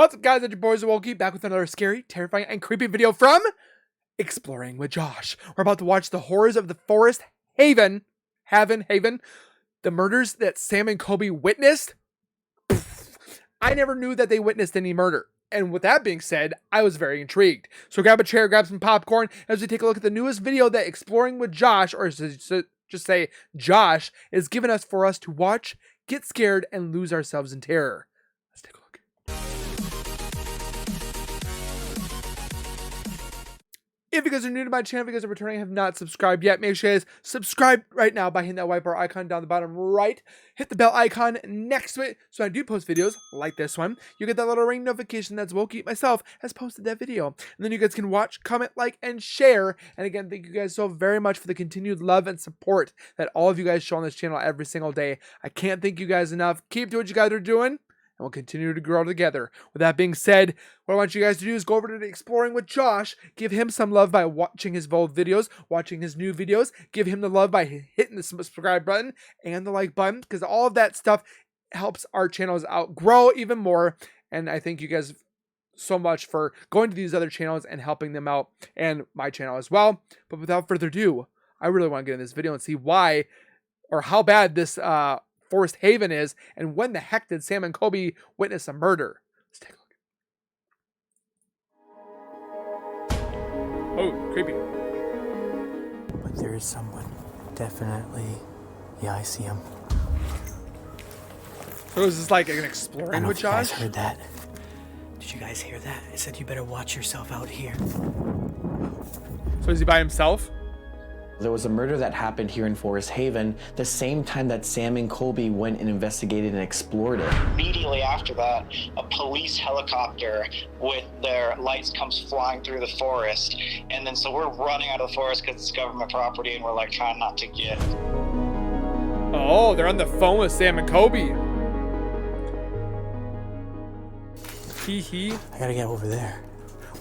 What's up, guys? It's your boy Zowoki, back with another scary, terrifying, and creepy video from Exploring with Josh. We're about to watch the horrors of the Forest Haven. The murders that Sam and Colby witnessed. I never knew that they witnessed any murder. And with that being said, I was very intrigued. So grab a chair, grab some popcorn, as we take a look at the newest video that Exploring with Josh, or just say Josh, is giving us for us to watch, get scared, and lose ourselves in terror. Let's take a look. If you guys are new to my channel, if you guys are returning and have not subscribed yet, make sure you guys subscribe right now by hitting that white bar icon down the bottom right. Hit the bell icon next to it so I do post videos like this one. You get that little ring notification that Zowoki myself has posted that video. And then you guys can watch, comment, like, and share. And again, thank you guys so very much for the continued love and support that all of you guys show on this channel every single day. I can't thank you guys enough. Keep doing what you guys are doing. And we'll continue to grow together. With that being said, what I want you guys to do is go over to the Exploring with Josh, give him some love by watching his old videos, watching his new videos, give him the love by hitting the subscribe button and the like button, because all of that stuff helps our channels out grow even more. And I thank you guys so much for going to these other channels and helping them out, and my channel as well. But without further ado, I really want to get in this video and see why or how bad this Forest Haven is, and when the heck did Sam and Colby witness a murder? Let's take a look. Oh, creepy. But there is someone. Definitely. Yeah, I see him. So is this like an Exploring with Josh? You guys heard that? Did you guys hear that? I said you better watch yourself out here. So is he by himself? There was a murder that happened here in Forest Haven the same time that Sam and Colby went and investigated and explored it. Immediately after that, a police helicopter with their lights comes flying through the forest. And then so we're running out of the forest because it's government property and we're like trying not to get. Oh, they're on the phone with Sam and Colby. Hee. I gotta get over there.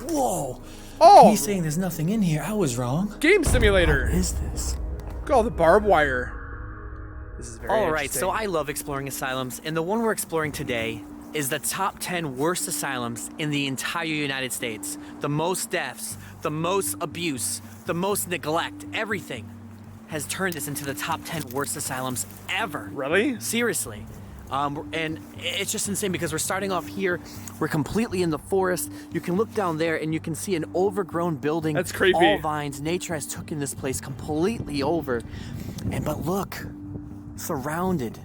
Whoa! Oh! He's saying there's nothing in here. I was wrong. Game simulator. What is this? Look at all the barbed wire. This is very Alright, so I love exploring asylums, and the one we're exploring today is the top 10 worst asylums in the entire United States. The most deaths, the most abuse, the most neglect, everything has turned this into the top 10 worst asylums ever. Really? Seriously. And it's just insane because we're starting off here. We're completely in the forest. You can look down there and you can see an overgrown building. That's creepy. All vines. Nature has taken this place completely over. But look, surrounded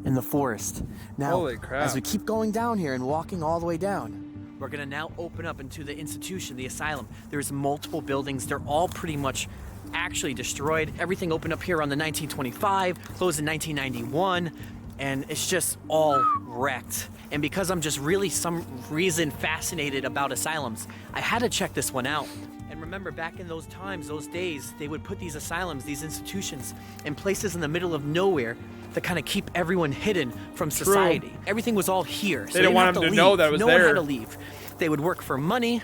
in the forest. Now, holy crap. As we keep going down here and walking all the way down, we're gonna now open up into the institution, the asylum. There's multiple buildings. They're all pretty much actually destroyed. Everything opened up here around the 1925, closed in 1991. And it's just all wrecked. And because I'm just really some reason fascinated about asylums, I had to check this one out. And remember, back in those times, those days, they would put these asylums, these institutions, in places in the middle of nowhere to kind of keep everyone hidden from society. True. Everything was all here. So they didn't want them to know that it was there. there. No one had to leave. They would work for money.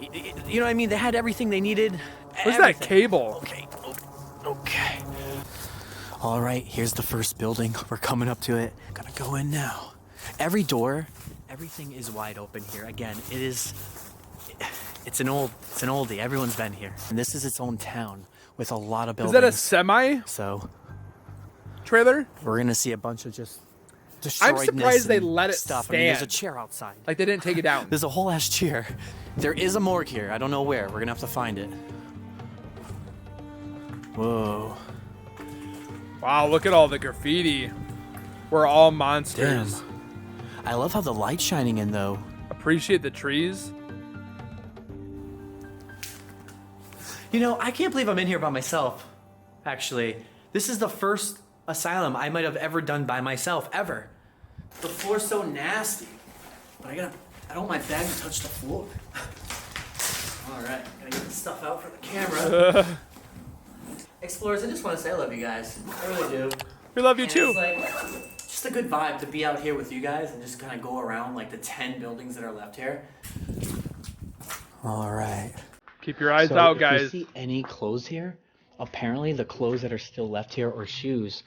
You know what I mean? They had everything they needed. Where's that cable? Okay. Okay. All right, here's the first building. We're coming up to it. Gonna go in now. Every door, everything is wide open here. Again, it's an oldie. Everyone's been here. And this is its own town with a lot of buildings. Is that a semi? So trailer? We're gonna see a bunch of just destroyedness. I'm surprised they let it stuff. stand. I mean, there's a chair outside. Like they didn't take it down. There's a whole ass chair. There is a morgue here. I don't know where. We're gonna have to find it. Whoa. Wow, look at all the graffiti. We're all monsters. Damn. I love how the light's shining in, though. Appreciate the trees. You know, I can't believe I'm in here by myself, actually. This is the first asylum I might have ever done by myself, ever. The floor's so nasty. But I don't want my bag to touch the floor. All right, gotta get the stuff out for the camera. Explorers, I just want to say I love you guys. I really do. We love you too. It's like just a good vibe to be out here with you guys and just kind of go around like the 10 buildings that are left here. All right. Keep your eyes out, guys. If you see any clothes here, apparently the clothes that are still left here, or shoes,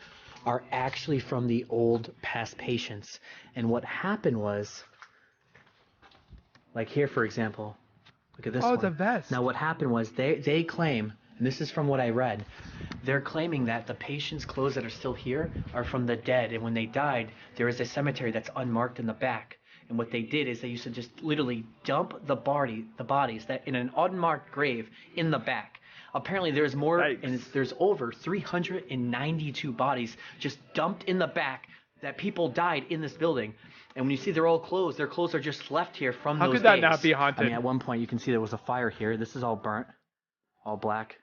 are actually from the old past patients. And what happened was Like here, for example. Look at this Oh, one. it's a vest. Now, what happened was they claim, and this is from what I read, they're claiming that the patients' clothes that are still here are from the dead, and when they died, there is a cemetery that's unmarked in the back. And what they did is they used to just literally dump the bodies that in an unmarked grave in the back. Apparently, there's more, and there's over 392 bodies just dumped in the back that people died in this building. And when you see they're all closed, their clothes are just left here from those days. How could that not be haunted? I mean, at one point you can see there was a fire here. This is all burnt, all black,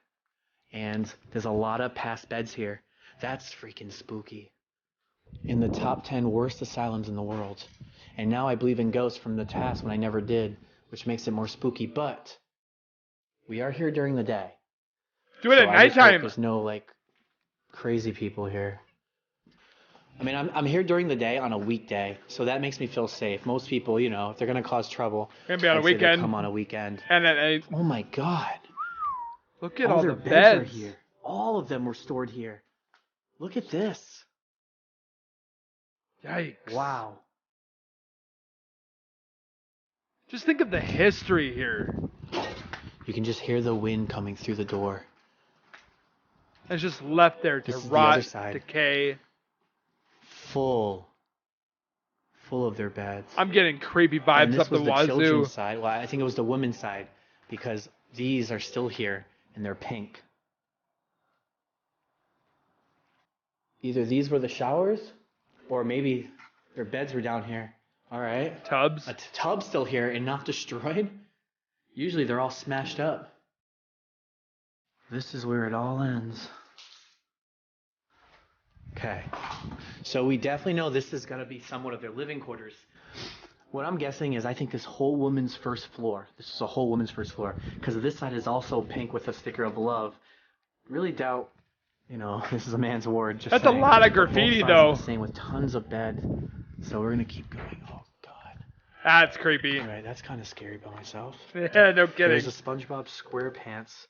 and there's a lot of past beds here. That's freaking spooky. In the top 10 worst asylums in the world. And now I believe in ghosts from the past when I never did, which makes it more spooky. But we are here during the day. Do it at nighttime. There's no like crazy people here. I mean, I'm here during the day on a weekday, so that makes me feel safe. Most people, you know, if they're gonna cause trouble, Gonna be on a weekend. Come on a weekend. And at 8. Oh my God! Look at all their the beds are beds. here. All of them were stored here. Look at this. Yikes! Wow. Just think of the history here. You can just hear the wind coming through the door. It's just left there to This is the rot, other side. decay. Full of their beds. I'm getting creepy And vibes this up the was the wazoo. children's side. Well, I think it was the women's side because these are still here and they're pink. Either these were the showers or maybe their beds were down here. All right. Tubs. A tub's still here and not destroyed. Usually they're all smashed up. This is where it all ends. Okay. So we definitely know this is going to be somewhat of their living quarters. What I'm guessing is I think this whole woman's first floor. This is a whole woman's first floor. Because this side is also pink with a sticker of love. Really doubt, you know, this is a man's ward. Just That's saying. a lot of Both graffiti, sides though. are the same with tons of beds. So we're going to keep going. Oh, God. That's creepy. All right, that's kind of scary by myself. Yeah, no kidding. There's a SpongeBob SquarePants.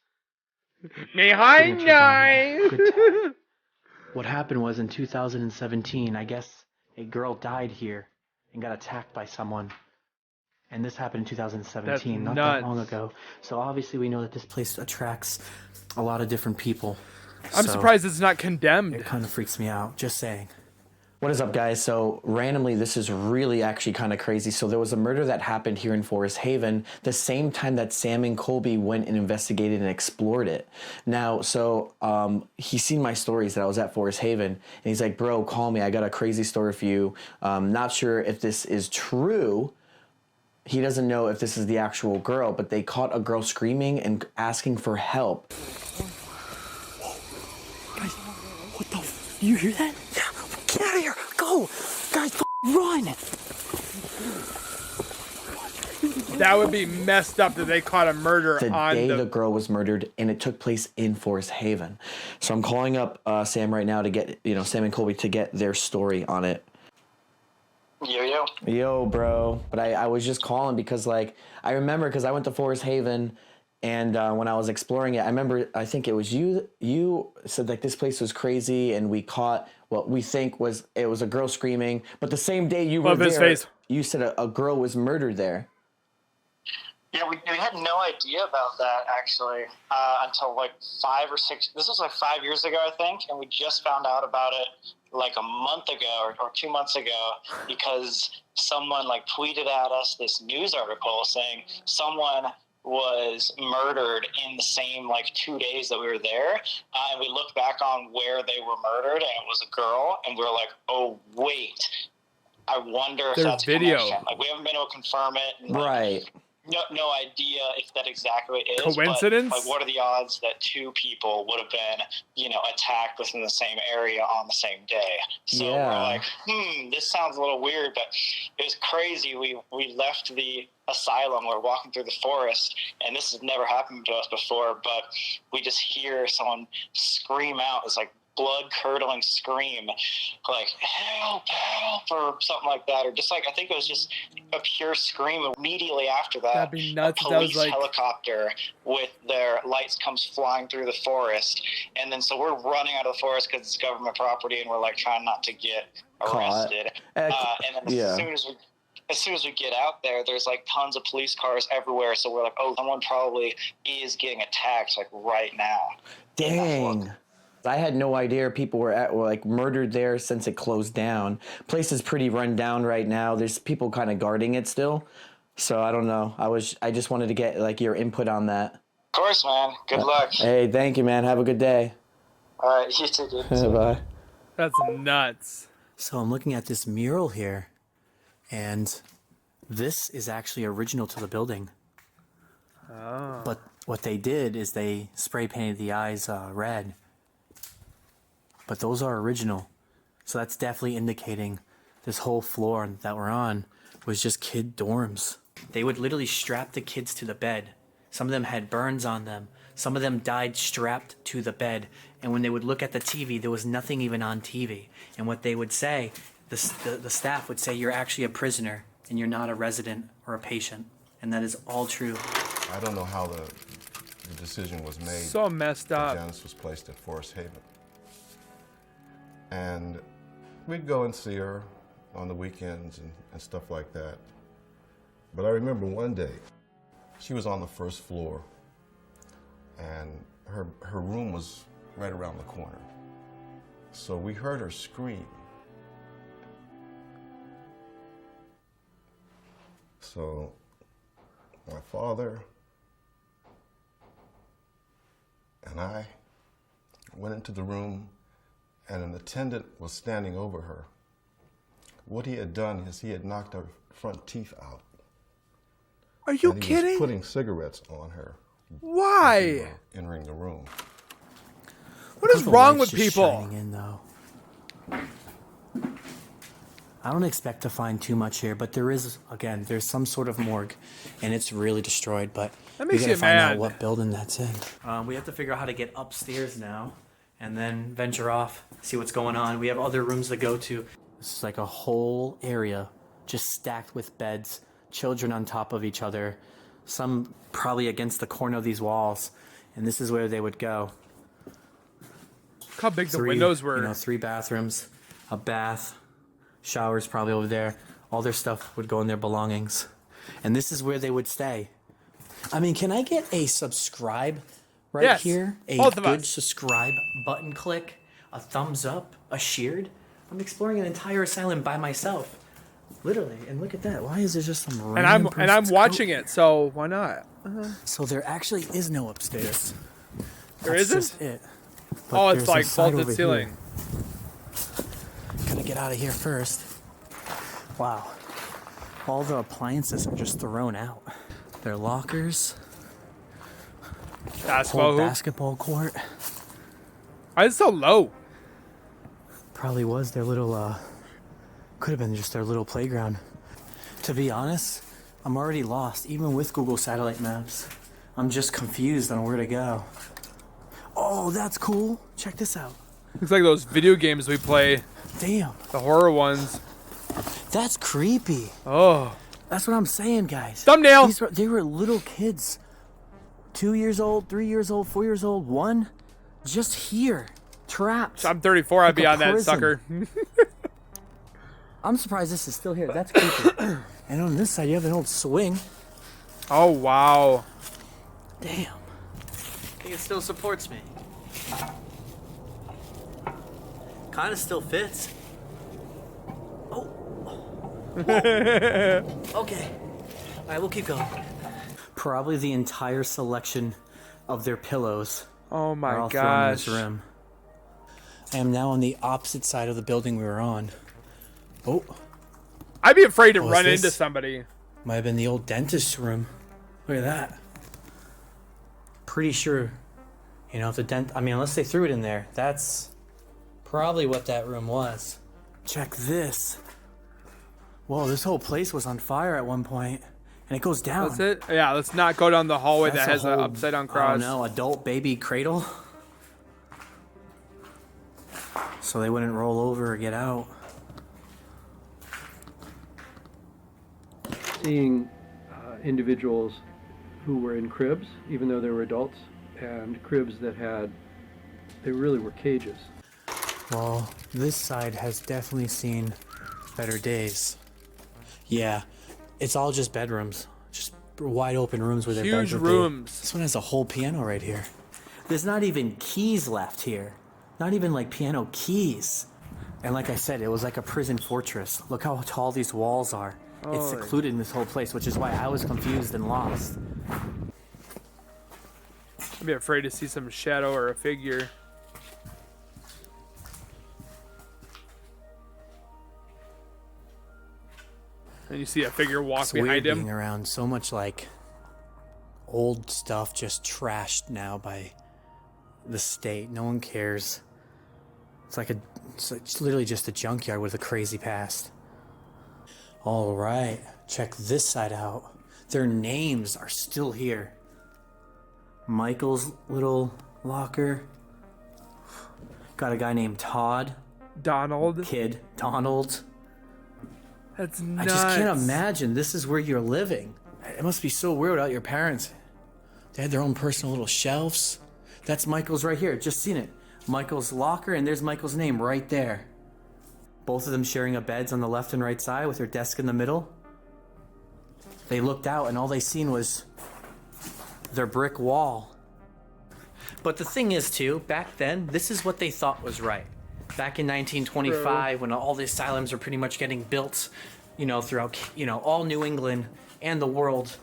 Behind signature on there. guys. Good time. What happened was in 2017, I guess a girl died here and got attacked by someone. And this happened in 2017, not that long ago. So obviously we know that this place attracts a lot of different people. I'm surprised it's not condemned. It kind of freaks me out, just saying. What is up, guys? So randomly, this is really actually kind of crazy. So there was a murder that happened here in Forest Haven the same time that Sam and Colby went and investigated and explored it. Now, so he's seen my stories that I was at Forest Haven, and he's like, bro, call me. I got a crazy story for you. Not sure if this is true. He doesn't know if this is the actual girl, but they caught a girl screaming and asking for help. Guys, what the you hear that? Yeah, get out of here! Go! Guys, run! That would be messed up that they caught a murder The on day the... the girl was murdered, and it took place in Forest Haven. So I'm calling up Sam right now to get, Sam and Colby to get their story on it. Yo. Yo, bro. But I was just calling because, like, I remember because I went to Forest Haven, and when I was exploring it, I remember, I think it was you said, like, this place was crazy, and we caught what we think was a girl screaming. But the same day you were there, you said a girl was murdered there. Yeah, we had no idea about that, actually, until like 5 or 6, this was like 5 years ago, I think, and we just found out about it like a month ago or 2 months ago because someone like tweeted at us this news article saying someone was murdered in the same like 2 days that we were there, and we looked back on where they were murdered, and it was a girl, and we were like, oh, wait, I wonder if that's a connection. Like, we haven't been able to confirm it. And, like, Right. No idea if that exactly is. Coincidence? But, like, what are the odds that two people would have been, attacked within the same area on the same day? So we're like, this sounds a little weird, but it was crazy. We left the asylum. We're walking through the forest, and this has never happened to us before, but we just hear someone scream out. It's like blood-curdling scream, like help, or something like that, or just like, I think it was just a pure scream. Immediately after that, That'd be nuts. a police helicopter with their lights comes flying through the forest, and then so we're running out of the forest because it's government property, and we're like trying not to get arrested. And then as soon as we get out there, there's like tons of police cars everywhere. So we're like, oh, someone probably is getting attacked like right now. Dang. I had no idea people were like murdered there since it closed down. Place is pretty run down right now. There's people kind of guarding it still. So I don't know. I just wanted to get like your input on that. Of course, man. Good luck. Hey, thank you, man. Have a good day. All right, you too, dude. Bye. That's nuts. So I'm looking at this mural here, and this is actually original to the building. Oh. But what they did is they spray painted the eyes red. But those are original. So that's definitely indicating this whole floor that we're on was just kid dorms. They would literally strap the kids to the bed. Some of them had burns on them. Some of them died strapped to the bed. And when they would look at the TV, there was nothing even on TV. And what they would say, the staff would say, you're actually a prisoner and you're not a resident or a patient. And that is all true. I don't know how the decision was made. So messed up. Janice was placed at Forest Haven. And we'd go and see her on the weekends and stuff like that. But I remember one day, she was on the first floor, and her room was right around the corner. So we heard her scream. So my father and I went into the room, and an attendant was standing over her. What he had done is he had knocked her front teeth out. Are you and he kidding? was putting cigarettes on her. Why? As we were entering the room. What is The wrong light's with just people? shining in, though. I don't expect to find too much here, but there is, again, there's some sort of morgue, and it's really destroyed, but That we makes gotta you find mad. out what building that's in. We have to figure out how to get upstairs now, and then venture off, see what's going on. We have other rooms to go to. This is like a whole area just stacked with beds, children on top of each other, some probably against the corner of these walls, and this is where they would go. Look how big the windows were. You know, 3 bathrooms, a bath, showers probably over there. All their stuff would go in their belongings. And this is where they would stay. I mean, can I get a subscribe right Yes, here? A both of good us. subscribe button click, a thumbs up, a shared. I'm exploring an entire asylum by myself. Literally, and look at that. Why is there just some random And I'm person's watching coat? it, so why not? So there actually is no upstairs. There That's isn't? just it. But Oh, it's there's a like side vaulted over ceiling. here. Gotta get out of here first. Wow. All the appliances are just thrown out. Their lockers, Basketball whole hoop. basketball court. Why is it so low? Probably was their little, could have been just their little playground. To be honest, I'm already lost, even with Google satellite maps. I'm just confused on where to go. Oh, that's cool. Check this out. Looks like those video games we play, Damn, the horror ones. that's creepy. Oh. That's what I'm saying, guys. Thumbnail! They were little kids. 2 years old, 3 years old, 4 years old, 1. Just here. Trapped. I'm 34, I'd Like be a on that prison. sucker. I'm surprised this is still here. That's creepy. And on this side, you have an old swing. Oh, wow. Damn. I think it still supports me. Kind of still fits. Oh. Okay. All right, we'll keep going. Probably the entire selection of their pillows Oh are my all thrown in this gosh. room. I am now on the opposite side of the building we were on. Oh, I'd be afraid to What was run this? into somebody. might have been the old dentist's room. Look at that. Pretty sure, you know, if the unless they threw it in there, that's probably what that room was. Check this. Whoa, this whole place was on fire at one point, and it goes down. That's it? Yeah, let's not go down the hallway That's that a has an whole, upside down I cross. don't know, adult baby cradle. So they wouldn't roll over or get out. Seeing individuals who were in cribs, even though they were adults, and cribs that they really were cages. Well, this side has definitely seen better days. Yeah, It's all just bedrooms. Just wide open rooms where their beds Huge would be. rooms. This one has a whole piano right here. There's not even keys left here. Not even like piano keys. And like I said, it was like a prison fortress. Look how tall these walls are. It's secluded in this whole place, which is why I was confused and lost. I'd be afraid to see some shadow or a figure. And you see a figure walk It's behind weird him. being around so much like old stuff just trashed now by the state. No one cares. It's literally just a junkyard with a crazy past. All right, check this side out. Their names are still here. Michael's little locker. Got a guy named Todd. Donald. Kid Donald. That's I nuts. just can't imagine this is where you're living. It must be so weird without your parents. They had their own personal little shelves. That's Michael's right here. Just seen it. Michael's locker, and there's Michael's name right there. Both of them sharing a beds on the left and right side with their desk in the middle. They looked out, and all they seen was their brick wall. But the thing is, too, back then, this is what they thought was right. Back in 1925, when all the asylums were pretty much getting built, throughout, all New England and the world,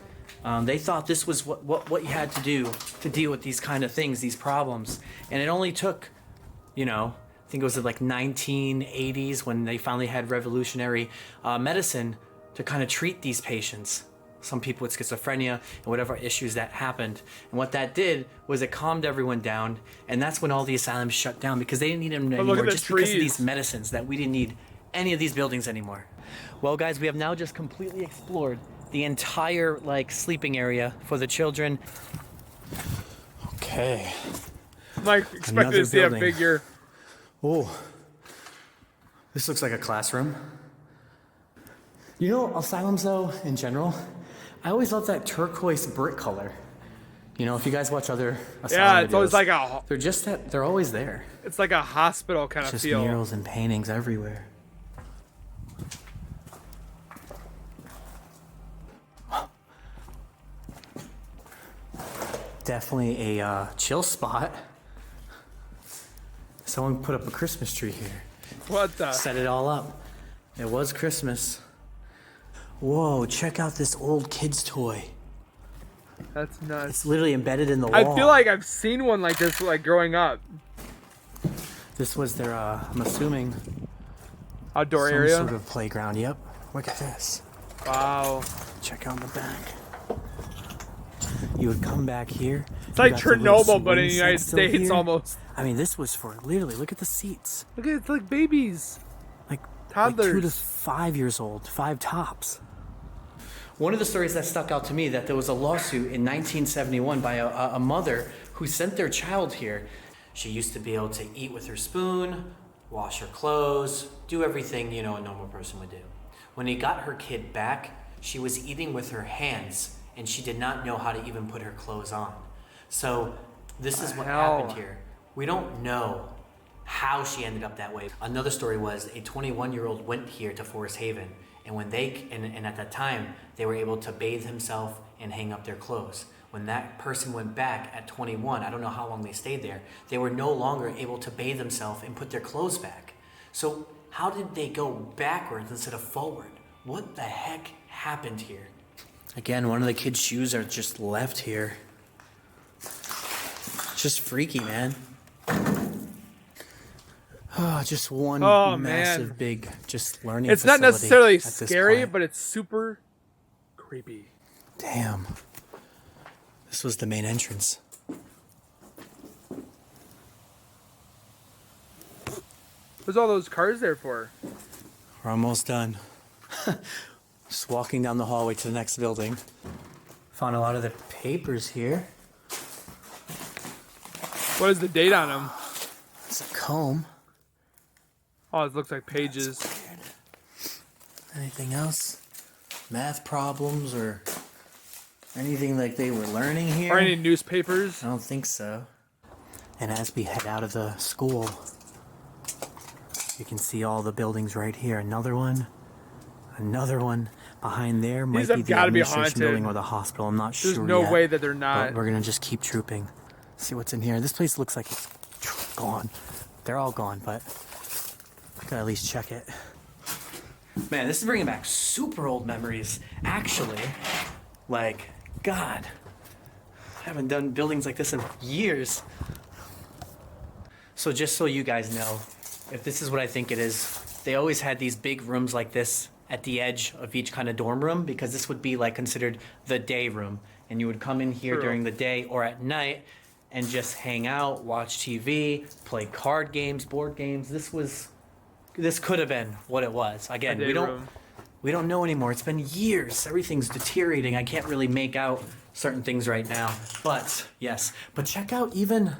they thought this was what you had to do to deal with these kind of things, these problems. And it only took, I think it was like 1980s when they finally had revolutionary medicine to kind of treat these patients. Some people with schizophrenia and whatever issues that happened. And what that did was it calmed everyone down. And that's when all the asylums shut down because they didn't need them anymore just because of these medicines, that we didn't need any of these buildings anymore. Well, guys, we have now just completely explored the entire sleeping area for the children. Okay. Mike expected to see a figure. Oh, this looks like a classroom. Asylums though, in general, I always love that turquoise brick color. If you guys watch other asylum it's always videos, they're always there. It's like a hospital kind of Just feel. murals and paintings everywhere. Definitely a chill spot. Someone put up a Christmas tree here. What the? Set it all up. It was Christmas. Whoa, check out this old kid's toy. That's nuts. It's literally embedded in the wall. I feel like I've seen one like this growing up. This was their, I'm assuming, Outdoor some area? sort of playground. Yep. Look at this. Wow. Check out the back. You would come back here. It's like Chernobyl, but in the United States almost. I mean, this was for literally, look at the seats. Look at it, it's like babies. Like Toddlers. Like 2 to 5 years old, 5 tops. One of the stories that stuck out to me, that there was a lawsuit in 1971 by a mother who sent their child here. She used to be able to eat with her spoon, wash her clothes, do everything, a normal person would do. When he got her kid back, she was eating with her hands, and she did not know how to even put her clothes on. So this is what happened here. We don't know how she ended up that way. Another story was a 21-year-old went here to Forest Haven, and when and at that time, they were able to bathe himself and hang up their clothes. When that person went back at 21, I don't know how long they stayed there, they were no longer able to bathe themselves and put their clothes back. So how did they go backwards instead of forward? What the heck happened here? Again, one of the kids' shoes are just left here. Just freaky, man. Oh, just one massive, big, just learning It's not facility necessarily at this scary, point. but it's super creepy. Damn. This was the main entrance. What's all those cars there for? We're almost done. Just walking down the hallway to the next building. Found a lot of the papers here. What is the date on them? It's a comb. Oh, it looks like pages. Anything else? Math problems or anything like they were learning here? Or any newspapers? I don't think so. And as we head out of the school, you can see all the buildings right here. Another one. Behind there might These be have the gotta be administration haunted. building or the hospital. I'm not There's sure no yet, way that they're not. but we're gonna just keep trooping. See what's in here. This place looks like it's gone. They're all gone, but I gotta at least check it. Man, this is bringing back super old memories. Actually, like, God, I haven't done buildings like this in years. So just so you guys know, if this is what I think it is, they always had these big rooms like this at the edge of each kind of dorm room, because this would be like considered the day room. And you would come in here during the day or at night and just hang out, watch TV, play card games, board games. This could have been what it was. Again, we don't know anymore. It's been years. Everything's deteriorating. I can't really make out certain things right now. But yes, but check out even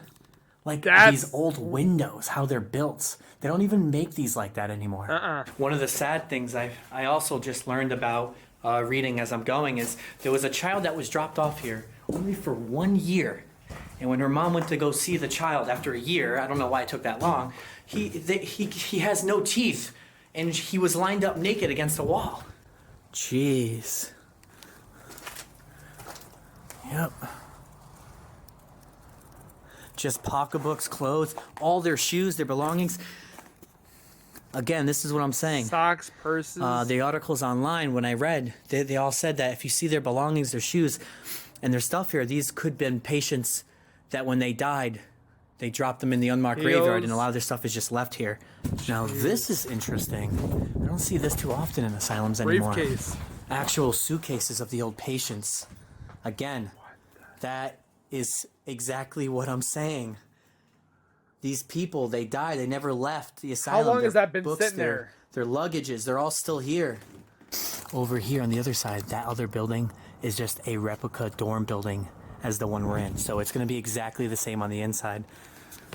like these old windows, how they're built. They don't even make these like that anymore. One of the sad things I also just learned about reading as I'm going is there was a child that was dropped off here only for 1 year. And when her mom went to go see the child after a year, I don't know why it took that long, he has no teeth, and he was lined up naked against a wall. Jeez. Yep. Just pocketbooks, clothes, all their shoes, their belongings. Again, this is what I'm saying. Socks, purses. The articles online, when I read, they all said that if you see their belongings, their shoes, and their stuff here, these could have been patients that when they died, they dropped them in the unmarked graveyard, and a lot of their stuff is just left here. Now, this is interesting. I don't see this too often in asylums anymore. Briefcase. Actual suitcases of the old patients. Again, that is exactly what I'm saying. These people, they died. They never left the asylum. How long has Their that been books, sitting there? Their luggages, they're all still here. Over here on the other side, that other building is just a replica dorm building as the one we're in. So it's going to be exactly the same on the inside.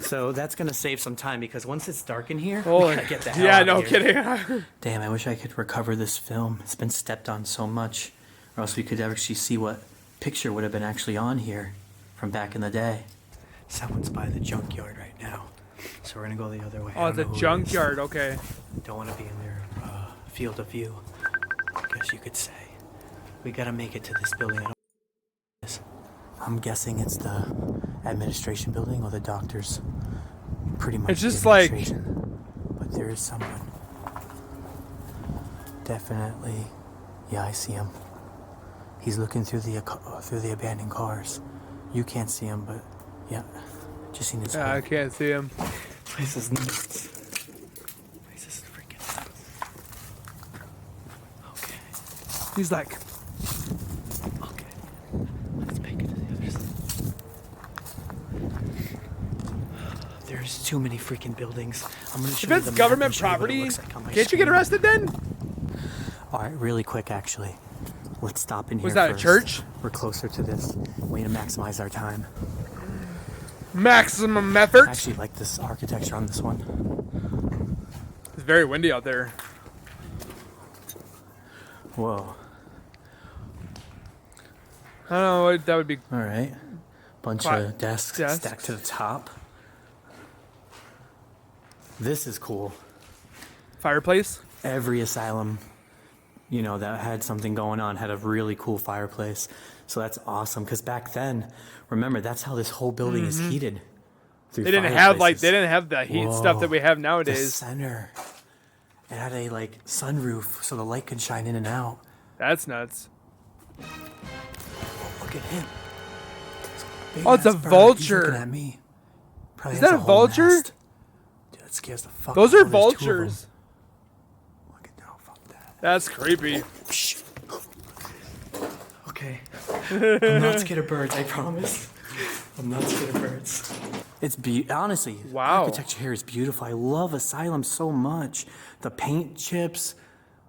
So that's going to save some time, because once it's dark in here, we gotta get the hell out of here. Kidding. Damn, I wish I could recover this film. It's been stepped on so much. Or else we could actually see what picture would have been actually on here from back in the day. Someone's by the junkyard right now. So we're going to go the other way. Oh, it's a junkyard. Okay. Don't want to be in their field of view, I guess you could say. We got to make it to this building. I'm guessing it's the administration building or the doctors. Pretty much. It's just like. But there is someone. Definitely. Yeah, I see him. He's looking through the abandoned cars. You can't see him, but yeah, just seen his. Yeah, I can't see him. Place is nuts. Place is freaking nuts. Okay. He's like. Okay. Let's make it to the other side. There's too many freaking buildings. I'm gonna show If you it's the map government and show you what it property, looks like on my can't you get screen. arrested then? All right, really quick, actually. Let's stop in here. Was that first. a church? We're closer to this. Way to maximize our time. Maximum effort. I actually like this architecture on this one. It's very windy out there. Whoa. I don't know what that would be. All right. Bunch of desks stacked to the top. This is cool. Fireplace. Every asylum, you know, that had something going on had a really cool fireplace. So that's awesome, because back then, remember, that's how this whole building is heated. They didn't have the heat stuff that we have The nowadays. center, it had a like sunroof so the light could shine in and out. That's nuts. Look at him. Oh, it's a Big-ass bird. vulture. He's looking at me. Probably Is has that a whole vulture? nest. Dude, that scares the fuck Those out are of me. There's two of them. vultures. Look at no, fuck that. That's creepy. Shh. Okay. I'm not scared of birds, I promise. I'm not scared of birds. It's honestly, Wow. the architecture here is beautiful. I love asylums so much. The paint chips,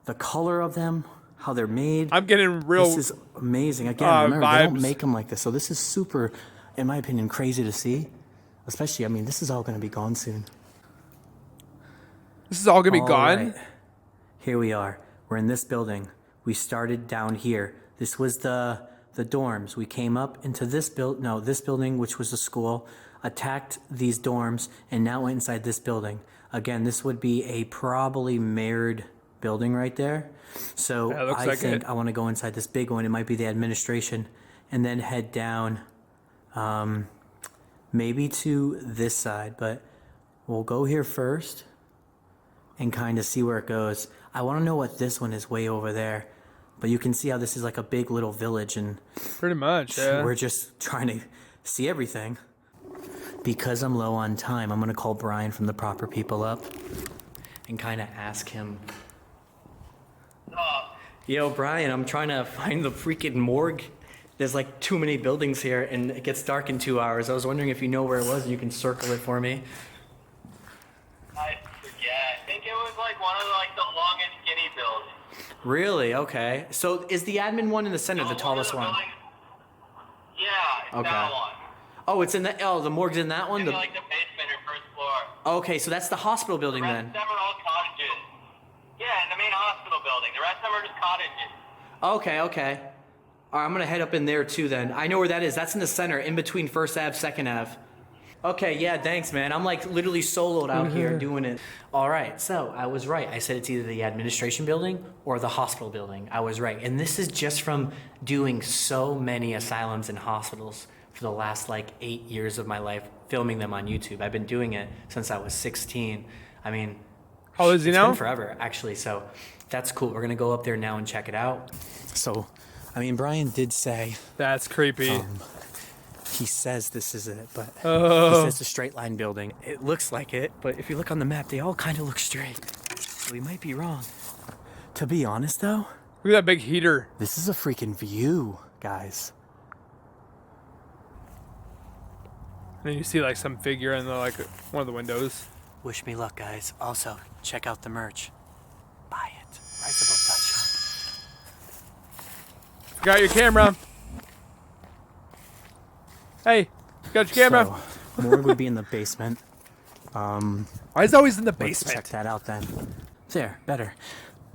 the color of them, how they're made. I'm getting real. This is amazing. Again, remember, they don't vibes. make them like this. So this is super, in my opinion, crazy to see. Especially, I mean, this is all going to be gone soon. This is all gonna be All gone. right. Here we are. We're in this building. We started down here. This was the dorms. We came up into this building, which was the school, attacked these dorms, and now inside this building. Again, this would be a probably mirrored building right there. So Yeah, it looks I like think it. I want to go inside this big one. It might be the administration, and then head down, maybe to this side. But we'll go here first and kind of see where it goes. I want to know what this one is way over there. But you can see how this is like a big little village, and Pretty much, yeah. we're just trying to see everything. Because I'm low on time, I'm going to call Brian from the Proper People up and kind of ask him. Yo, Brian, I'm trying to find the freaking morgue. There's like too many buildings here, and it gets dark in 2 hours. I was wondering if you know where it was and you can circle it for me. I forget. I think it was like one of like the longest skinny buildings. Really? Okay. So is the admin one in the center, the tallest one? Yeah, it's Okay. that one. Oh, it's in the the morgue's in that one. It's in like the basement or first floor. Okay, so that's the hospital building The rest then. of them are all cottages. Yeah, in the main hospital building. The rest of them are just cottages. Okay, okay. All right, I'm gonna head up in there too then. I know where that is. That's in the center, in between First Ave, Second Ave. Okay, yeah, thanks, man. I'm like literally soloed out here doing it. All right, so I was right. I said it's either the administration building or the hospital building. I was right. And this is just from doing so many asylums and hospitals for the last like 8 years of my life, filming them on YouTube. I've been doing it since I was 16. I mean, How old is he it's now? been forever, actually. So that's cool. We're gonna go up there now and check it out. So, I mean, Brian did say That's creepy. he says this is it, but Oh. he says the straight line building. It looks like it, but if you look on the map, they all kind of look straight. So we might be wrong. To be honest, though, Look at that big heater. this is a freaking view, guys. And then you see like some figure in the like one of the windows. Wish me luck, guys. Also, check out the merch. Buy it. Rise above that shop. Got your camera. Hey, got your camera. So, morgue would be in the basement. Why is it always in the Let's basement? check that out then. There, better.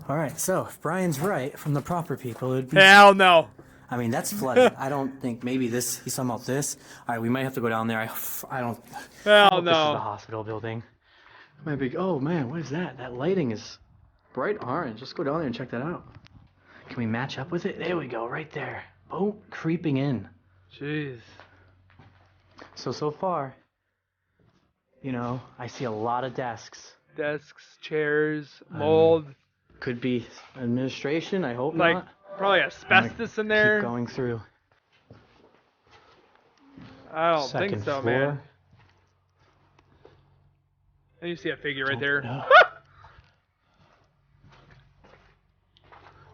All right, so if Brian's right, from the Proper People, it would be. Hell no. I mean, that's flooded. I don't think maybe this. He's talking about this. All right, we might have to go down there. I don't. Hell I hope This is the no. hospital building. My big. Oh man, what is that? That lighting is bright orange. Let's go down there and check that out. Can we match up with it? There we go, right there. Boom, creeping in. Jeez. So far, you know, I see a lot of desks. Desks, chairs, mold, Could be administration. I hope like not. probably asbestos in there. Keep going through. I don't Second think so, floor. man. And you see a figure right there. No.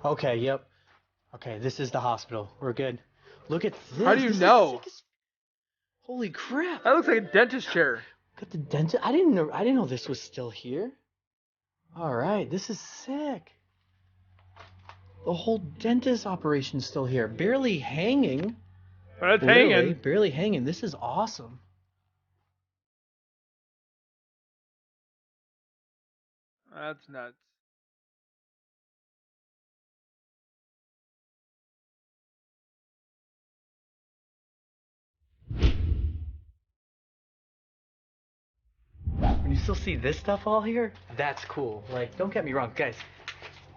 Okay, yep. Okay, this is the hospital. We're good. Look at this. How do you This is know? the sickest- Holy crap! That looks like a dentist chair. Got the dentist. I didn't know this was still here. All right, this is sick. The whole dentist operation's still here. Barely hanging. But it's Literally, hanging. barely hanging. This is awesome. That's nuts. When you still see this stuff all here, that's cool. Like, don't get me wrong, guys.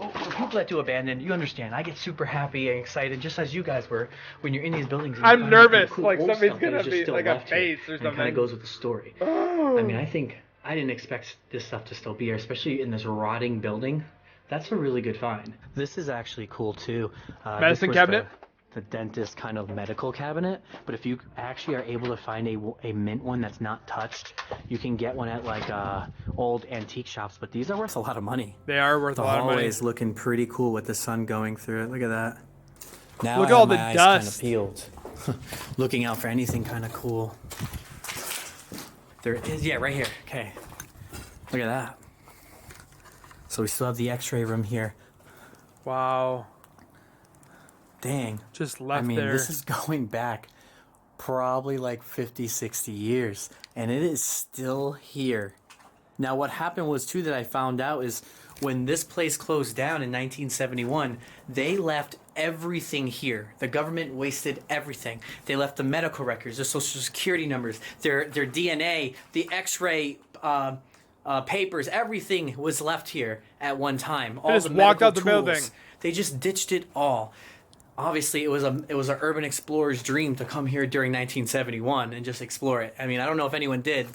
Oh, for people that do abandon, you understand. I get super happy and excited, just as you guys were, when you're in these buildings. And you I'm find all the nervous, cool like old something's stuff that gonna is just be still like a left here. face or And it kind something. of goes with the story. I mean, I didn't expect this stuff to still be here, especially in this rotting building. That's a really good find. This is actually cool too. Medicine cabinet? The dentist kind of medical cabinet, but if you actually are able to find a mint one that's not touched, you can get one at like old antique shops, but these are worth a lot of money. They are worth The a lot of money. hallway's looking pretty cool with the sun going through it. Look at that. Now Look I at all have the my eyes dust. kind of peeled. Looking out for anything kind of cool. There it is, yeah, right here. Okay. Look at that. So we still have the x-ray room here. Wow. Dang. Just left I mean, there. this is going back probably like 50, 60 years, and it is still here. Now, what happened was, too, that I found out is when this place closed down in 1971, they left everything here. The government wasted everything. They left the medical records, the social security numbers, their DNA, the x-ray papers, everything was left here at one time. All just the walked medical out the building. They just ditched it all. Obviously, it was an urban explorer's dream to come here during 1971 and just explore it. I mean, I don't know if anyone did.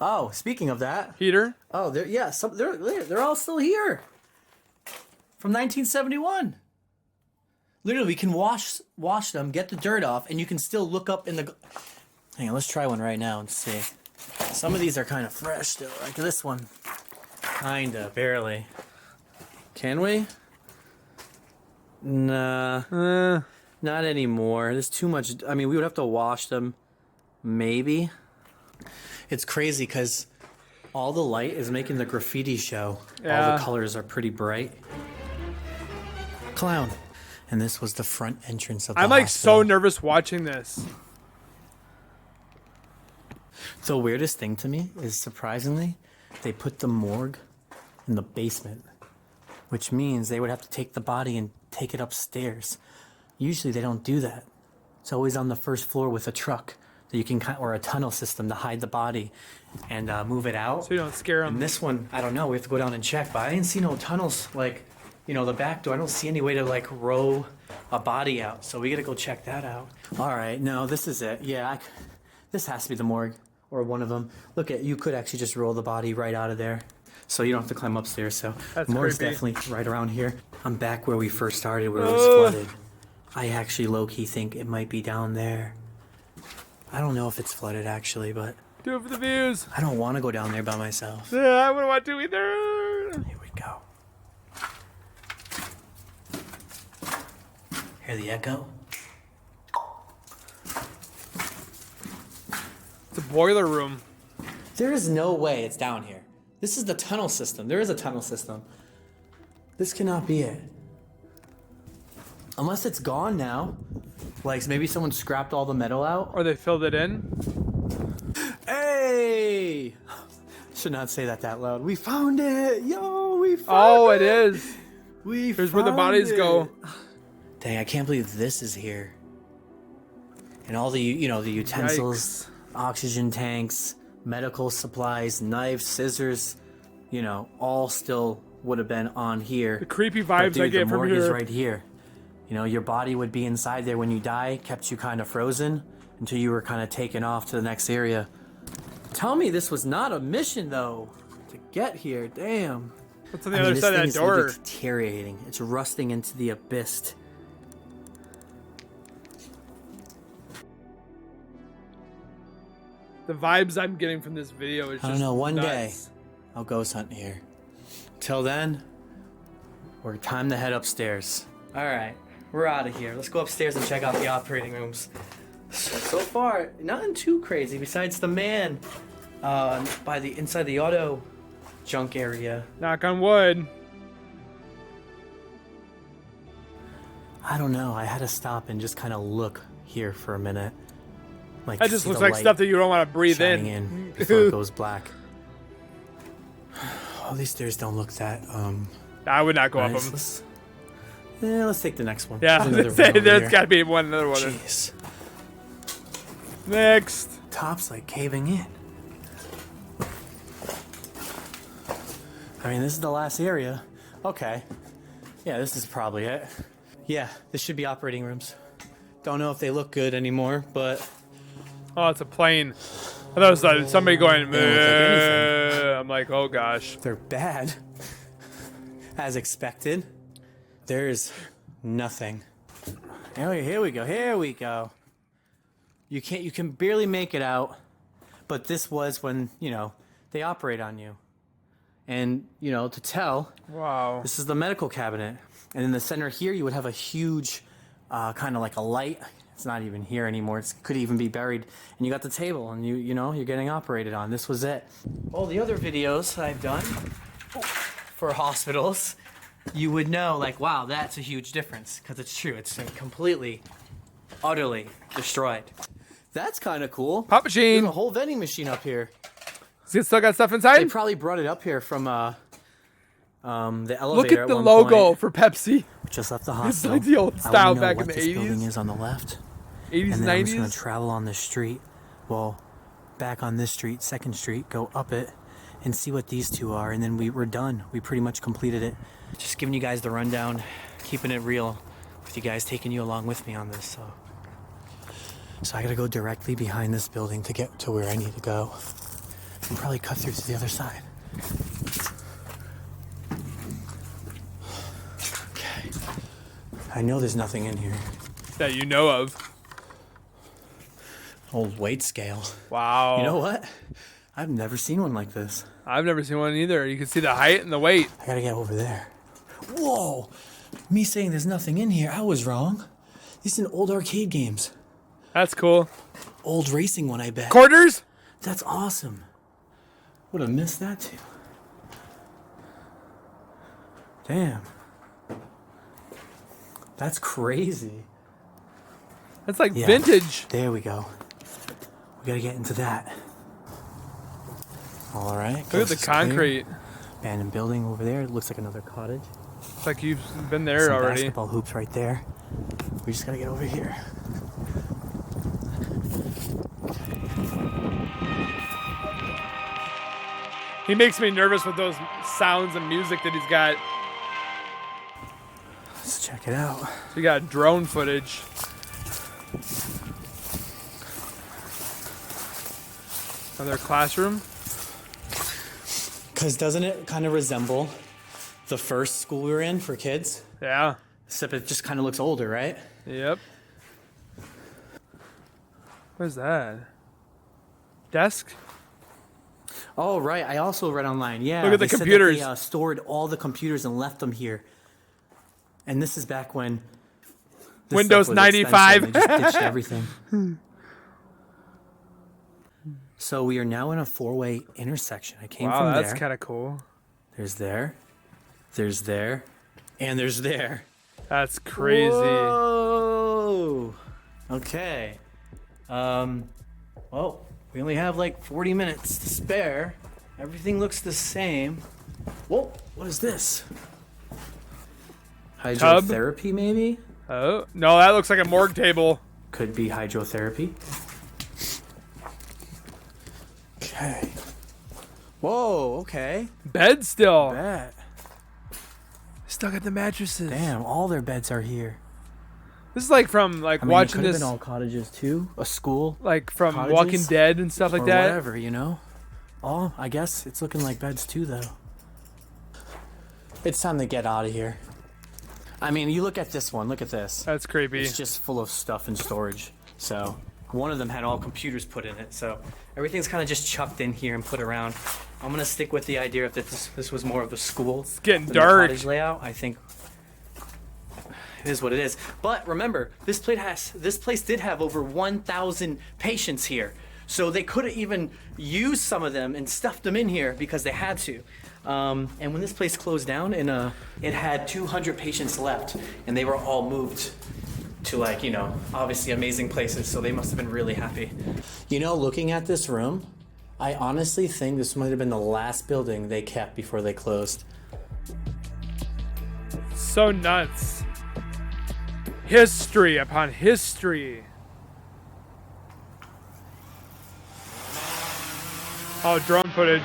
Oh, speaking of that, Heater. oh, they're all still here from 1971. Literally, we can wash them, get the dirt off, and you can still look up in the. Hang on, let's try one right now and see. Some of these are kind of fresh still, like this one. Kinda, barely. Can we? Nah, not anymore. There's too much. I mean, we would have to wash them. Maybe. It's crazy because all the light is making the graffiti show. Yeah. All the colors are pretty bright. Clown. And this was the front entrance of the I'm like hospital. so nervous watching this. The weirdest thing to me is, surprisingly, they put the morgue in the basement, which means they would have to take the body and take it upstairs. Usually they don't do that. It's always on the first floor with a truck that you can or a tunnel system to hide the body and move it out. So you don't scare them. And this one, I don't know. We have to go down and check, but I didn't see no tunnels like, you know, the back door. I don't see any way to like row a body out. So we gotta go check that out. All right, no, this is it. Yeah, this has to be the morgue or one of them. Look at, you could actually just roll the body right out of there. So you don't have to climb upstairs. So That's morgue's creepy. definitely right around here. I'm back where we first started, where it was flooded. I actually low-key think it might be down there. I don't know if it's flooded actually, but Do it for the views. I don't want to go down there by myself. Yeah, I wouldn't want to either. Here we go. Hear the echo? It's a boiler room. There is no way it's down here. This is the tunnel system. There is a tunnel system. This cannot be it. Unless it's gone now. Like maybe someone scrapped all the metal out. Or they filled it in. Hey! Should not say that loud. We found it! Yo, we found Oh, it! it is. Here's where the bodies go. Dang, I can't believe this is here. And all the, you know, the utensils, oxygen tanks, medical supplies, knives, scissors, you know, all still would have been on here. The creepy But vibes I dude, get the from morgue is here. right here. You know, your body would be inside there when you die, kept you kind of frozen until you were kind of taken off to the next area. Tell me this was not a mission, though, to get here. Damn. What's on the other side of that This thing door? is deteriorating. It's rusting into the abyss. The vibes I'm getting from this video is just I don't know, one day nuts. I'll ghost hunt here. Till then, we're time to head upstairs. All right, we're out of here. Let's go upstairs and check out the operating rooms. So far, nothing too crazy besides the man by the inside the auto junk area. Knock on wood. I don't know. I had to stop and just kind of look here for a minute. Like That to just see looks the like light stuff that you don't want to breathe shining in. before it goes black. Oh, these stairs don't look that I would not go up nice. them. Let's take the next one. Yeah, There's another one over there's here. got to be another one. Jeez. Next. Top's like caving in. I mean, this is the last area. Okay. Yeah, this is probably it. Yeah, this should be operating rooms. Don't know if they look good anymore, but Oh, it's a plane. I thought it was like somebody going. They don't look like anything. I'm like, oh gosh. they're bad. As expected. There's nothing. Here we go. Here we go. You can barely make it out, but this was when, you know, they operate on you. And, you know, to tell, Wow. this is the medical cabinet. And in the center here, you would have a huge, kind of like a light. It's not even here anymore. It could even be buried. And you got the table, and you know, you're getting operated on. This was it. All the other videos I've done for hospitals, you would know, like, wow, that's a huge difference. Because it's true. It's completely, utterly destroyed. That's kind of cool. Pop There's machine. a whole vending machine up here. Is it still got stuff They inside? probably brought it up here from the elevator. Look at the one logo point. for Pepsi. Just left the It's hospital. like the old I style wanna know back what in the this building 80s. is on the left. 80s, And then I'm just gonna 90s. travel on this street. Well, back on this street, 2nd Street, go up it, and see what these two are, and then we're done. We pretty much completed it. Just giving you guys the rundown, keeping it real with you guys, taking you along with me on this. So I gotta go directly behind this building to get to where I need to go, and probably cut through to the other side. Okay. I know there's nothing in here. That you know of. Old weight scale. Wow. You know what? I've never seen one like this. I've never seen one either. You can see the height and the weight. I gotta get over there. Whoa! Me saying there's nothing in here, I was wrong. These are old arcade games. That's cool. Old racing one, I bet. Quarters? That's awesome. Would have missed that too. Damn. That's crazy. That's like Yeah. vintage. There we go. We gotta get into that. All right. Look at the concrete. Abandoned building over there. It looks like another cottage. It's like you've been there Some already. basketball hoops right there. We just gotta get over here. He makes me nervous with those sounds and music that he's got. Let's check it out. So you got drone footage. Another classroom. Because doesn't it kind of resemble the first school we were in for kids? Yeah. Except it just kind of looks older, right? Yep. What is that? Desk? Oh, right. I also read online. Yeah. Look at the they said that computers. They stored all the computers and left them here. And this is back when this Windows stuff was expensive. 95. They just ditched everything. So we are now in a four-way intersection. I came from Wow, there. that's kind of cool. There's there, and there's there. That's crazy. Whoa. Okay. Well, we only have like 40 minutes to spare. Everything looks the same. Whoa, what is this? Hydrotherapy, maybe? Oh, no, that looks like a morgue table. Could be hydrotherapy. Okay. Whoa, okay. Bed still. Bet. Still got the mattresses. Damn, all their beds are here. This is like from like I mean, watching it could have this, been all cottages too. A school. like from cottages, Walking Dead and stuff like or that. whatever, you know? Oh, I guess it's looking like beds too, though. It's time to get out of here. I mean, you look at this one. Look at this. That's creepy. It's just full of stuff in storage. So one of them had all computers put in it. So everything's kind of just chucked in here and put around. I'm gonna stick with the idea of that this was more of a school. It's getting dark. Cottage layout. I think it is what it is. But remember, this place did have over 1,000 patients here. So they could have even used some of them and stuffed them in here because they had to. And when this place closed down, it had 200 patients left, and they were all moved to, like, you know, obviously amazing places. So they must have been really happy. You know, looking at this room, I honestly think this might have been the last building they kept before they closed. So nuts. History upon history. Oh, drone footage.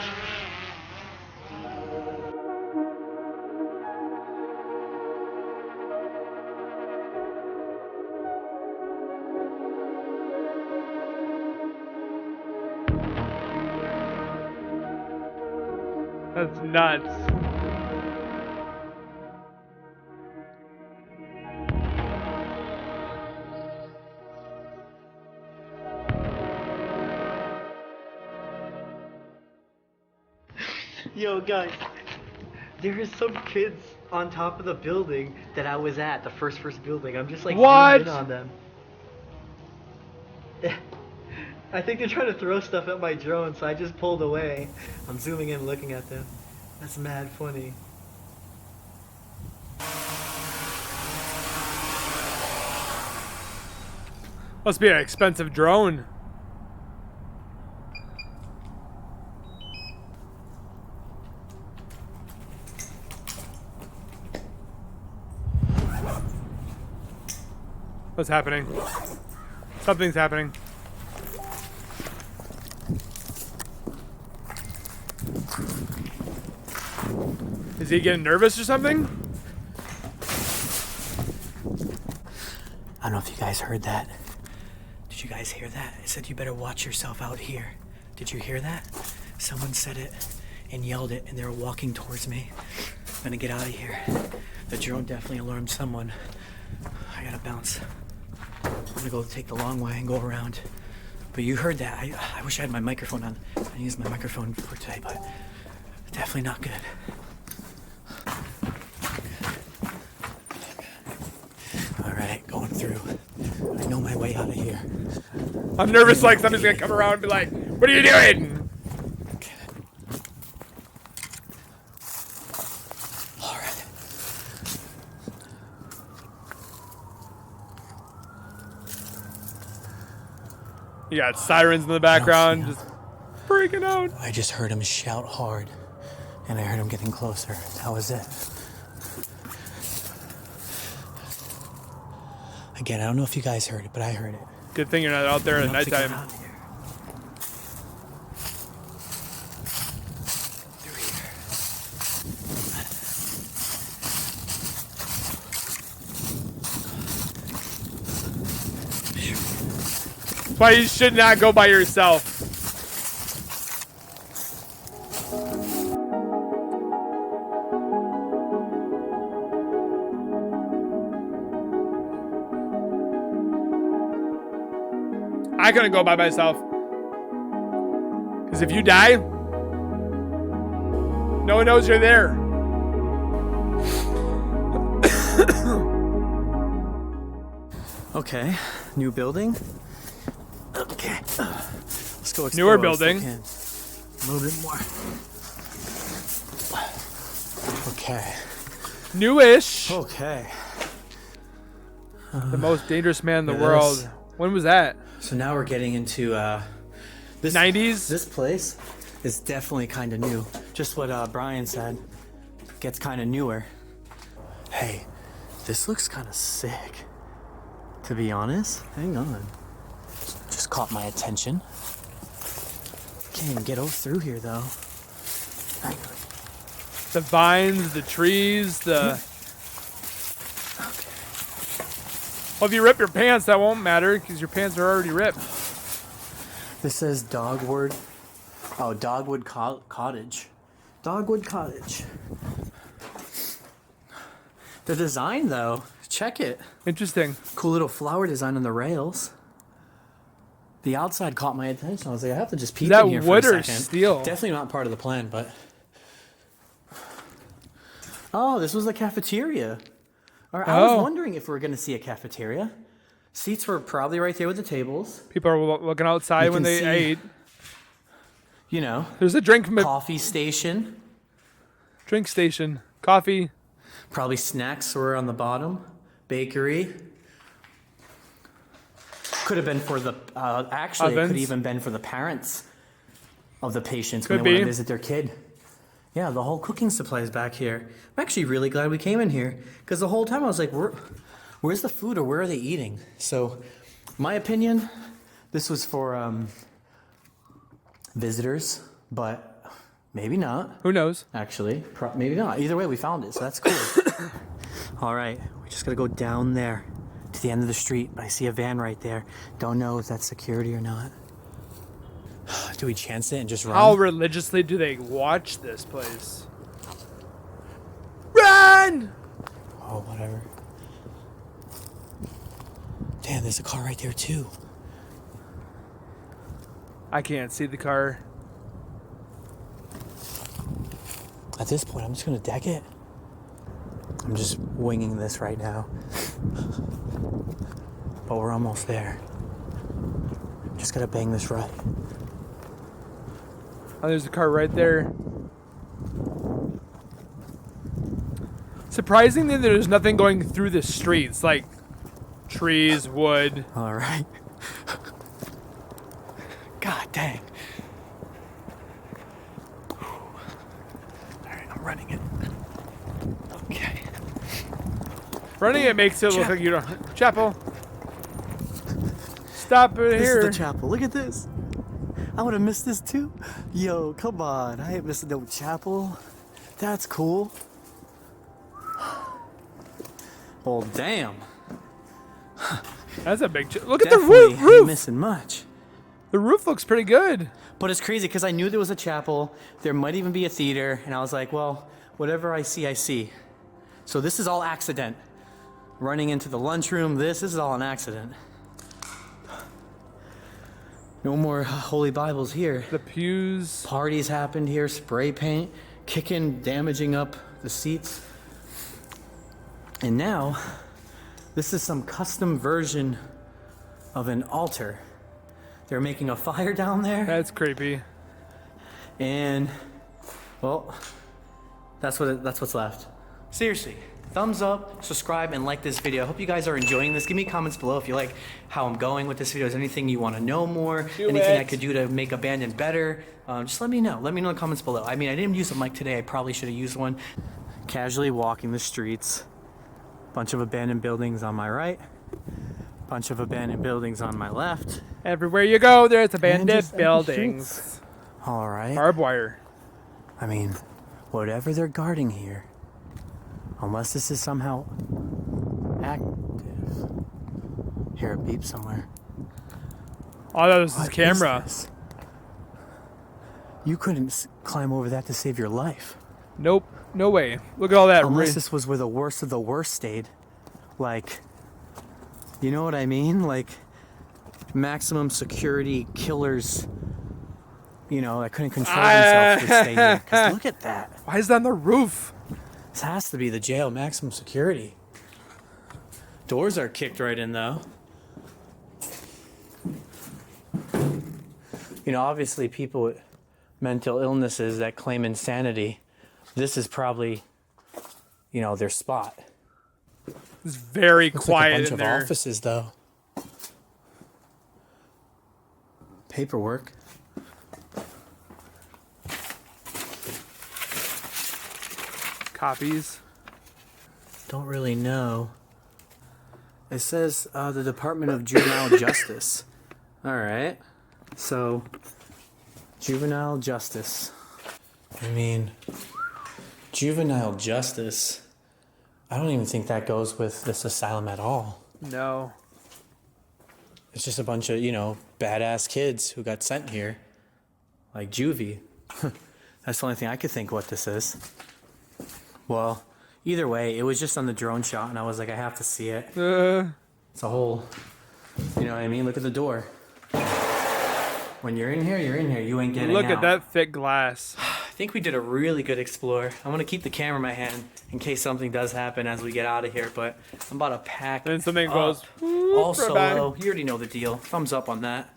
That's nuts. Yo, guys, there is some kids on top of the building that I was at, the first building. I'm just like What? zoomed in on them. I think they're trying to throw stuff at my drone, so I just pulled away. I'm zooming in, looking at them. That's mad funny. Must be an expensive drone. What's happening? Something's happening. Is he getting nervous or something? I don't know if you guys heard that. Did you guys hear that? It said you better watch yourself out here. Did you hear that? Someone said it and yelled it, and they were walking towards me. I'm gonna get out of here. The drone definitely alarmed someone. I gotta bounce. I'm gonna go take the long way and go around. But you heard that. I wish I had my microphone on. I used my microphone for today, but definitely not good. All right, going through. I know my way out of here. I'm nervous like somebody's gonna come around and be like, what are you doing? Okay. All right. You got sirens in the background, I don't just freaking out. I just heard him shout hard, and I heard him getting closer. That was it. Again, I don't know if you guys heard it, but I heard it. Good thing you're not out there at Enough to get nighttime. out of here. That's why you should not go by yourself. I couldn't go by myself. Because if you die, no one knows you're there. Okay, new building. Okay, let's go explore. Newer while I still building. can. A little bit more. Okay. Newish. Okay. The most dangerous man in the Yes. world. When was that? So now we're getting into this 90s? This place is definitely kind of new. Just what Brian said. Gets kind of newer. Hey, this looks kind of sick. To be honest, hang on. Just caught my attention. Can't even get through here though. The vines, the trees, the... Well, if you rip your pants, that won't matter because your pants are already ripped. This says Dogwood. Oh, Dogwood Cottage. Dogwood Cottage. The design, though, check it. Interesting. Cool little flower design on the rails. The outside caught my attention. I was like, I have to just peek Is that in here wood for or a second. steel? Definitely not part of the plan, but. Oh, this was the cafeteria. Or I was wondering if we were going to see a cafeteria. Seats were probably right there with the tables. People are looking outside You when can they see- ate. You know, There's a drink coffee station. drink station. Coffee. Probably snacks were on the bottom. Bakery. Could have been for the, actually, it could Ovens. even been for the parents of the patients Could when they want be. to visit their kid. Yeah, the whole cooking supplies back here. I'm actually really glad we came in here because the whole time I was like, where's the food or where are they eating? So, my opinion, this was for visitors, but maybe not. Who knows? Actually, maybe not. Either way, we found it, so that's cool. All right, we just gotta go down there to the end of the street. But I see a van right there. Don't know if that's security or not. Do we chance it and just run? How religiously do they watch this place? Run! Oh, whatever. Damn, there's a car right there too. I can't see the car. At this point, I'm just gonna deck it. I'm just winging this right now. But we're almost there. Just gotta bang this right. Oh, there's a car right there. Surprisingly, there's nothing going through the streets, like trees, wood. All right. God dang. All right, I'm running it. Okay. Running it makes it look like you don't. Chapel. Stop it This here. is the chapel. Look at this. I would have missed this too. Yo, come on. I ain't missing no chapel. That's cool. Well, damn. That's a big. Look at the Definitely roof. ain't missing much. The roof looks pretty good. But it's crazy because I knew there was a chapel. There might even be a theater, and I was like, well, whatever I see, I see. So this is all accident. Running into the lunchroom. This is all an accident. No more holy Bibles here. The pews. Parties happened here. Spray paint, kicking, damaging up the seats. And now, this is some custom version of an altar. They're making a fire down there. That's creepy. And, well, that's what's left. Seriously, thumbs up, subscribe, and like this video. I hope you guys are enjoying this. Give me comments below if you like how I'm going with this video. Is there anything you want to know more? Anything I could do to make Abandoned better? Just let me know. Let me know in the comments below. I mean, I didn't use a mic today. I probably should have used one. Casually walking the streets. Bunch of abandoned buildings on my right. Bunch of abandoned buildings on my left. Everywhere you go, there's abandoned just empty buildings. streets. All right. Barbed wire. I mean, whatever they're guarding here, unless this is somehow active. Hear a beep somewhere. Oh, that was his What is camera. this? You couldn't climb over that to save your life. Nope. No way. Look at all that. Unless this was where the worst of the worst stayed. Like, you know what I mean? Like, maximum security killers, you know, that couldn't control themselves would stay here. 'Cause look at that. Why is that on the roof? This has to be the jail, maximum security. Doors are kicked right in, though. You know, obviously people with mental illnesses that claim insanity, this is probably, you know, their spot. It's very Looks quiet like a bunch in of there. offices, though. Paperwork. Copies. Don't really know. It says the Department of Juvenile Justice. All right. So, juvenile justice. I mean, juvenile justice. I don't even think that goes with this asylum at all. No. It's just a bunch of, you know, badass kids who got sent here. Like juvie. That's the only thing I could think what this is. Well, either way, it was just on the drone shot, and I was like, I have to see it. It's a whole, you know what I mean? Look at the door. When you're in here, you're in here. You ain't getting Look out. at that thick glass. I think we did a really good explore. I'm going to keep the camera in my hand in case something does happen as we get out of here, but I'm about to pack Then something up. goes. All for a bang. solo. You already know the deal. Thumbs up on that.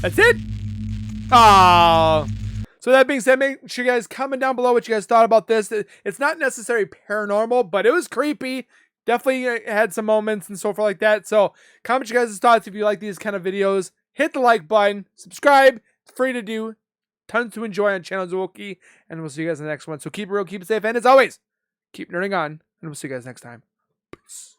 That's it. Ah. So that being said, make sure you guys comment down below what you guys thought about this. It's not necessarily paranormal, but it was creepy. Definitely had some moments and so forth like that. So comment your guys' thoughts if you like these kind of videos. Hit the like button. Subscribe. It's free to do. Tons to enjoy on channel Zowoki. And we'll see you guys in the next one. So keep it real, keep it safe, and as always, keep nerding on. And we'll see you guys next time. Peace.